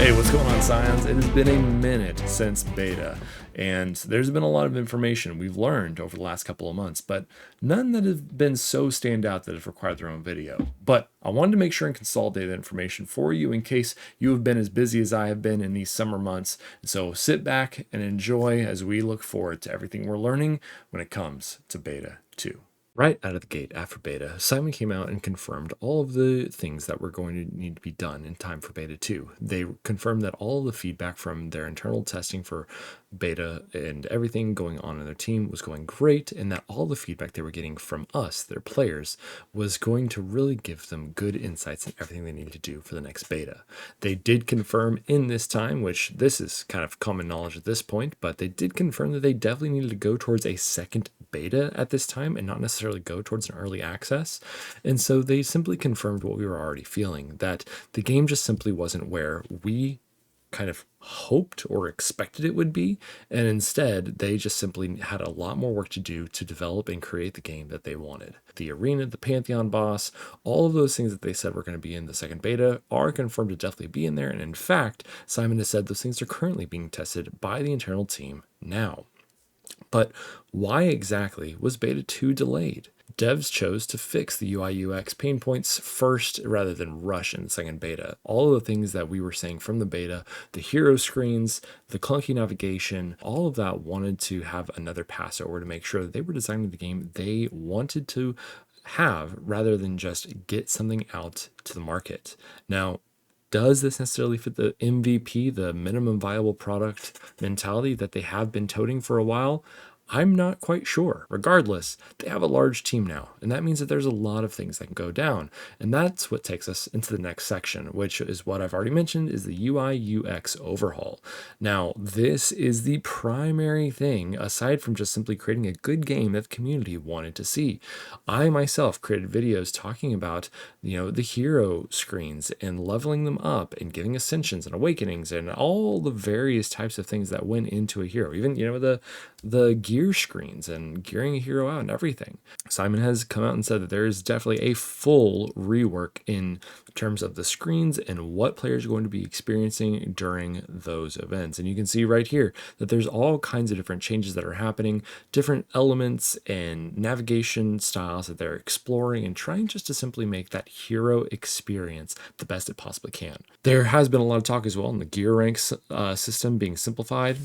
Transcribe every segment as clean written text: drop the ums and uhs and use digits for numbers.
Hey, what's going on, Scions? It has been a minute since beta, and there's been a lot of information we've learned over the last couple of months, but none that have been so stand out that have required their own video. But I wanted to make sure and consolidate that information for you in case you have been as busy as I have been in these summer months. So sit back and enjoy as we look forward to everything we're learning when it comes to beta 2. Right out of the gate after beta, Simon came out and confirmed all of the things that were going to need to be done in time for beta 2. They confirmed that all of the feedback from their internal testing for beta and everything going on in their team was going great, and that all the feedback they were getting from us, their players, was going to really give them good insights in everything they needed to do for the next beta. They did confirm in this time, which this is kind of common knowledge at this point, but they did confirm that they definitely needed to go towards a second beta at this time and not necessarily go towards an early access. And so they simply confirmed what we were already feeling, that the game just simply wasn't where we kind of hoped or expected it would be, and instead they just simply had a lot more work to do to develop and create the game that they wanted. The arena, the Pantheon boss, all of those things that they said were going to be in the second beta are confirmed to definitely be in there, and in fact, Simon has said those things are currently being tested by the internal team now. But why exactly was beta 2 delayed? Devs chose to fix the UI UX pain points first rather than rush in the second beta. All of the things that we were saying from the beta, the hero screens, the clunky navigation, all of that wanted to have another pass over to make sure that they were designing the game they wanted to have rather than just get something out to the market. Now, does this necessarily fit the MVP, the minimum viable product mentality that they have been toting for a while? I'm not quite sure. Regardless, they have a large team now, and that means that there's a lot of things that can go down. And that's what takes us into the next section, which is what I've already mentioned, is the UI UX overhaul. Now, this is the primary thing, aside from just simply creating a good game that the community wanted to see. I myself created videos talking about, the hero screens and leveling them up and giving ascensions and awakenings and all the various types of things that went into a hero. Even, the gear screens and gearing a hero out and everything. Simon has come out and said that there is definitely a full rework in terms of the screens and what players are going to be experiencing during those events. And you can see right here that there's all kinds of different changes that are happening, different elements and navigation styles that they're exploring and trying just to simply make that hero experience the best it possibly can. There has been a lot of talk as well in the gear ranks system being simplified,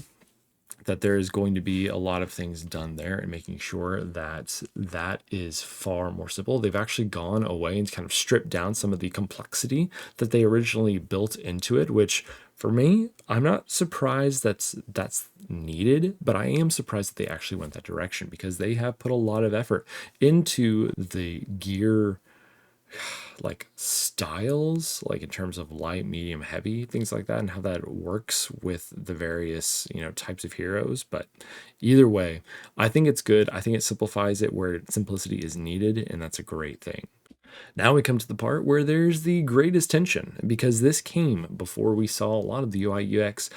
that there is going to be a lot of things done there and making sure that that is far more simple. They've actually gone away and kind of stripped down some of the complexity that they originally built into it, which for me, I'm not surprised that's needed, but I am surprised that they actually went that direction because they have put a lot of effort into the gear like styles, like in terms of light, medium, heavy, things like that, and how that works with the various, types of heroes. But either way, I think it's good. I think it simplifies it where simplicity is needed, and that's a great thing. Now we come to the part where there's the greatest tension, because this came before we saw a lot of the UI UX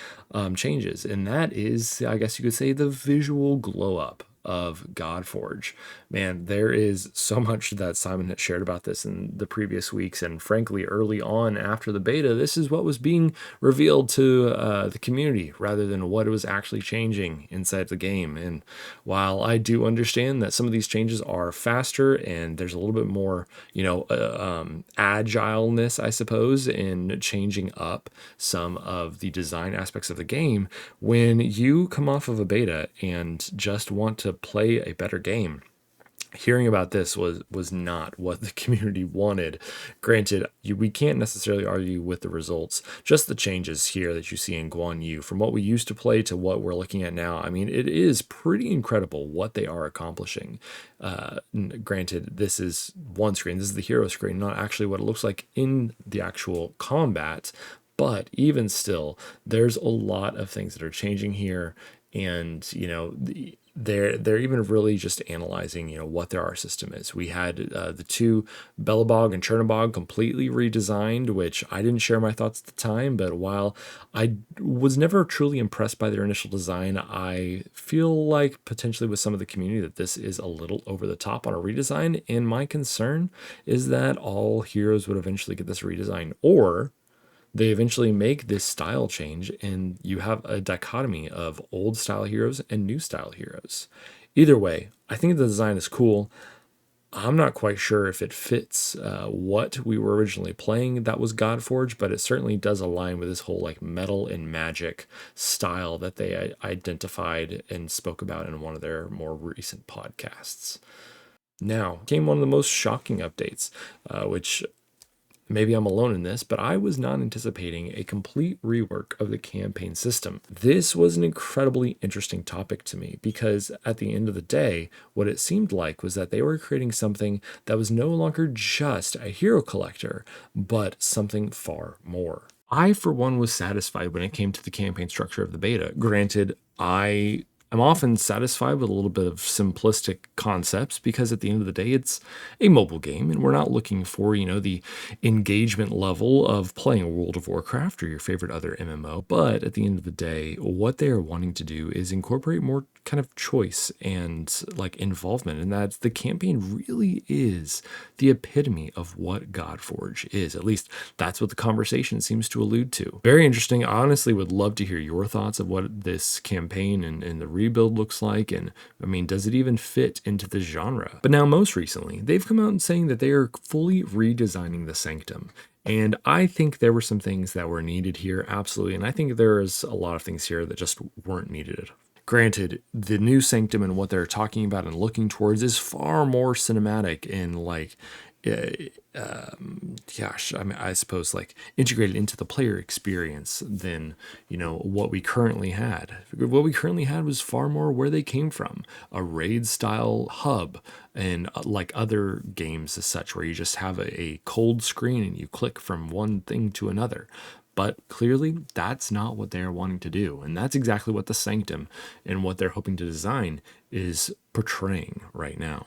changes, and that is, I guess you could say, the visual glow up of Godforge. Man, there is so much that Simon had shared about this in the previous weeks, and frankly, early on after the beta, this is what was being revealed to the community rather than what was actually changing inside the game. And while I do understand that some of these changes are faster and there's a little bit more, agileness, I suppose, in changing up some of the design aspects of the game, when you come off of a beta and just want to play a better game, hearing about this was not what the community wanted. Granted, we can't necessarily argue with the results, just the changes here that you see in Guan Yu from what we used to play to what we're looking at now. I mean, it is pretty incredible what they are accomplishing. Granted, this is one screen, this is the hero screen, not actually what it looks like in the actual combat, but even still, there's a lot of things that are changing here. And, they're even really just analyzing, what their R system is. We had the two Belobog and Chernobog completely redesigned, which I didn't share my thoughts at the time, but while I was never truly impressed by their initial design, I feel like potentially with some of the community that this is a little over the top on a redesign, and my concern is that all heroes would eventually get this redesign, or They eventually make this style change, and you have a dichotomy of old style heroes and new style heroes. Either way, I think the design is cool. I'm not quite sure if it fits what we were originally playing that was Godforge, but it certainly does align with this whole like metal and magic style that they identified and spoke about in one of their more recent podcasts. Now came one of the most shocking updates, which maybe I'm alone in this, but I was not anticipating a complete rework of the campaign system. This was an incredibly interesting topic to me because at the end of the day, what it seemed like was that they were creating something that was no longer just a hero collector, but something far more. I, for one, was satisfied when it came to the campaign structure of the beta. Granted, I'm often satisfied with a little bit of simplistic concepts because at the end of the day, it's a mobile game and we're not looking for, the engagement level of playing World of Warcraft or your favorite other MMO. But at the end of the day, what they are wanting to do is incorporate more kind of choice and like involvement. And that the campaign really is the epitome of what Godforge is. At least that's what the conversation seems to allude to. Very interesting. I honestly would love to hear your thoughts of what this campaign and the rebuild looks like. And I mean, does it even fit into the genre? But now most recently, they've come out and saying that they are fully redesigning the Sanctum. And I think there were some things that were needed here, absolutely. And I think there is a lot of things here that just weren't needed. Granted, the new Sanctum and what they're talking about and looking towards is far more cinematic and like, I suppose like integrated into the player experience than, what we currently had. What we currently had was far more where they came from, a raid style hub and like other games as such, where you just have a cold screen and you click from one thing to another. But clearly, that's not what they're wanting to do. And that's exactly what the Sanctum and what they're hoping to design is portraying right now.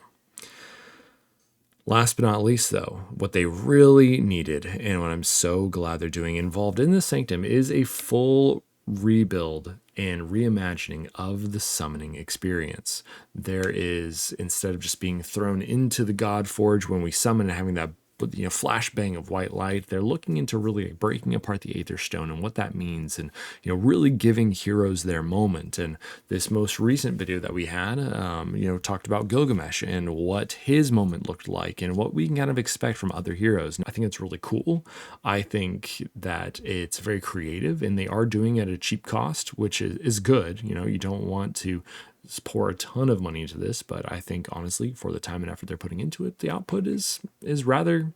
Last but not least, though, what they really needed, and what I'm so glad they're doing involved in the Sanctum, is a full rebuild and reimagining of the summoning experience. There is, instead of just being thrown into the Godforge when we summon and having that flashbang of white light, they're looking into really breaking apart the Aether Stone and what that means, and really giving heroes their moment. And this most recent video that we had, talked about Gilgamesh and what his moment looked like and what we can kind of expect from other heroes. And I think it's really cool. I think that it's very creative, and they are doing it at a cheap cost, which is good. You don't want to pour a ton of money into this, but I think honestly, for the time and effort they're putting into it, the output is rather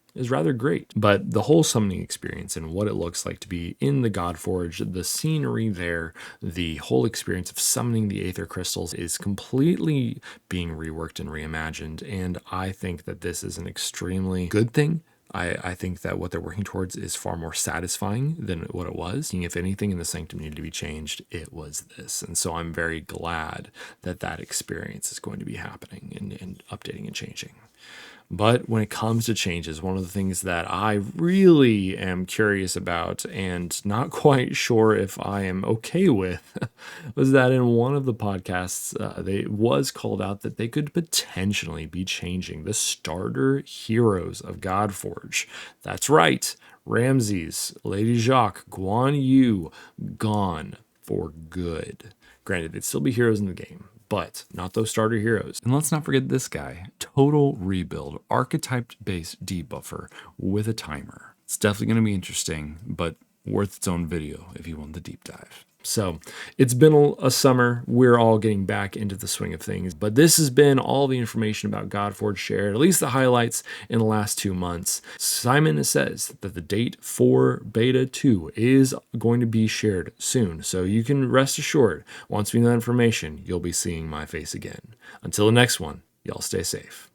great. But the whole summoning experience and what it looks like to be in the Godforge, the scenery there, the whole experience of summoning the Aether crystals is completely being reworked and reimagined. And I think that this is an extremely good thing. I think that what they're working towards is far more satisfying than what it was. If anything in the Sanctum needed to be changed, it was this. And so I'm very glad that that experience is going to be happening and updating and changing. But when it comes to changes, one of the things that I really am curious about and not quite sure if I am okay with was that in one of the podcasts, it was called out that they could potentially be changing the starter heroes of Godforge. That's right. Ramses, Lady Jacques, Guan Yu, gone for good. Granted, they'd still be heroes in the game, but not those starter heroes. And let's not forget this guy, total rebuild, archetype-based debuffer with a timer. It's definitely going to be interesting, but worth its own video if you want the deep dive. So it's been a summer. We're all getting back into the swing of things, but this has been all the information about Godforge shared, at least the highlights in the last 2 months. Simon says that the date for Beta 2 is going to be shared soon, so you can rest assured, once we know that information, you'll be seeing my face again. Until the next one, y'all stay safe.